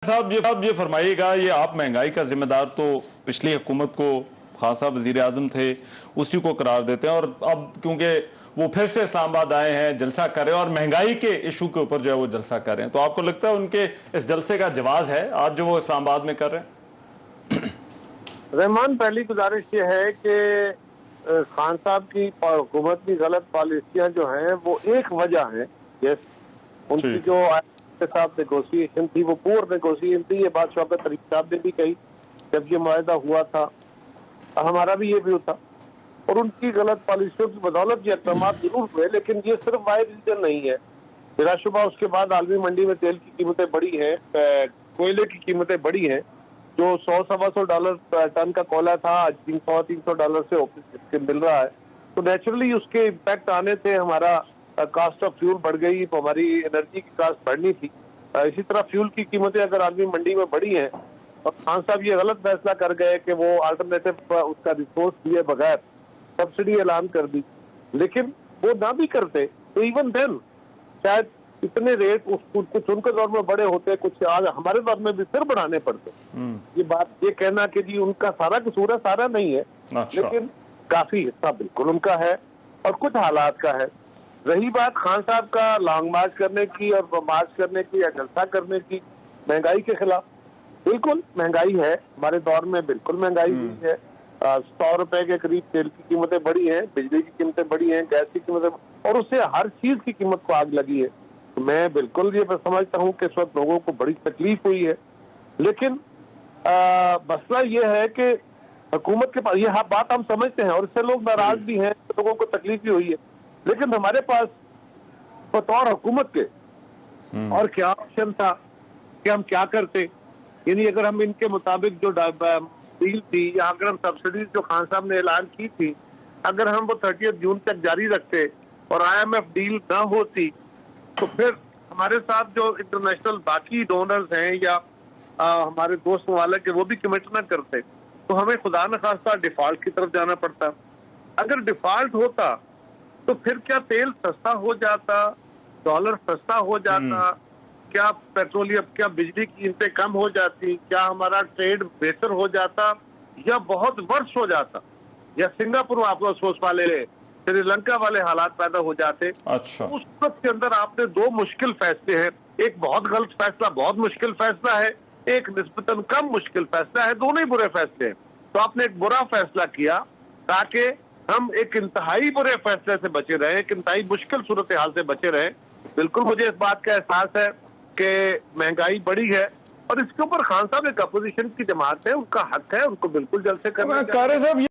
साहब ये फरमाइएगा, ये आप महंगाई का जिम्मेदार तो पिछली हुकूमत को खान साहब वजीर आजम थे उसी को करार देते हैं, और अब क्योंकि वो फिर से इस्लामाबाद आए हैं, जलसा कर रहे हैं और महंगाई के इशू के ऊपर जो है वो जलसा कर रहे हैं, तो आपको लगता है उनके इस जलसे का जवाब है आज जो वो इस्लामाबाद में कर रहे हैं? रहमान, पहली गुजारिश ये है कि खान साहब की हुकूमत की गलत पॉलिसियां जो हैं वो एक वजह है। यस, उनकी जो के साथ नेगोशिएशन थी वो पूर नेगोशिएशन थी। ये बात शौकत तरीक साहब ने भी कही जब ये मुआहदा हुआ था, हमारा भी ये व्यू था, और उनकी गलत पॉलिसियों की बदौलत ये इक़दाम जरूर हुए, लेकिन ये सिर्फ वाहिद रीजन नहीं है। बिलाशुबा उसके बाद आलमी मंडी में तेल की कीमतें बढ़ी हैं, कोयले की कीमतें बढ़ी हैं। जो $100-125 टन का कोयला था आज $300 से मिल रहा है, तो नेचुरली उसके इम्पैक्ट आने से हमारा कास्ट ऑफ फ्यूल बढ़ गई, तो हमारी एनर्जी की कास्ट बढ़नी थी। इसी तरह फ्यूल की कीमतें अगर आलमी मंडी में बढ़ी हैं और खान साहब ये गलत फैसला कर गए कि वो अल्टरनेटिव उसका रिसोर्स दिए बगैर सब्सिडी ऐलान कर दी, लेकिन वो ना भी करते तो इवन देन शायद इतने रेट कुछ उनके दौर में बड़े होते, कुछ आज हमारे दौर में भी फिर बढ़ाने पड़ते। ये कहना कि जी उनका सारा कसूर है, सारा नहीं है, लेकिन काफी हिस्सा बिल्कुल उनका है और कुछ हालात का है। रही बात खान साहब का लॉन्ग मार्च करने की और मार्च करने की या जलसा करने की महंगाई के खिलाफ, बिल्कुल महंगाई है, हमारे दौर में बिल्कुल महंगाई हुई है। 100 रुपए के करीब तेल की कीमतें बढ़ी हैं, बिजली की कीमतें बढ़ी हैं, गैस की कीमतें, और उससे हर चीज की कीमत को आग लगी है। तो मैं बिल्कुल ये समझता हूँ कि इस वक्त लोगों को बड़ी तकलीफ हुई है, लेकिन मसला ये है कि हुकूमत के पास ये बात हम समझते हैं और इससे लोग नाराज भी हैं, लोगों को तकलीफ भी हुई है, लेकिन हमारे पास बतौर हुकूमत के और क्या ऑप्शन था कि हम क्या करते। यानी अगर हम इनके मुताबिक जो डील थी या अगर हम सब्सिडीज जो खान साहब ने ऐलान की थी, अगर हम वो 30 जून तक जारी रखते और IMF डील ना होती, तो फिर हमारे साथ जो इंटरनेशनल बाकी डोनर्स हैं या हमारे दोस्त ममालिक के वो भी कमिट ना करते, तो हमें खुदा न खास्ता डिफॉल्ट की तरफ जाना पड़ता। अगर डिफॉल्ट होता तो फिर क्या तेल सस्ता हो जाता, डॉलर सस्ता हो जाता, क्या पेट्रोलियम, क्या बिजली की कीमतें कम हो जाती, क्या हमारा ट्रेड बेहतर हो जाता, या बहुत वर्ष हो जाता, या सिंगापुर आप सोच वाले श्रीलंका वाले हालात पैदा हो जाते। अच्छा, उस वक्त के अंदर आपने दो मुश्किल फैसले हैं, एक बहुत गलत फैसला, बहुत मुश्किल फैसला है, एक निस्बतन कम मुश्किल फैसला है, दोनों ही बुरे फैसले हैं। तो आपने एक बुरा फैसला किया ताकि हम एक इंतहाई बुरे फैसले से बचे रहे, एक इंतहाई मुश्किल सूरत हाल से बचे रहे। बिल्कुल मुझे इस बात का एहसास है कि महंगाई बढ़ी है और इसके ऊपर खान साहब एक अपोजिशन की जमात है, उनका हक है, उनको बिल्कुल जलसे करना चाहिए।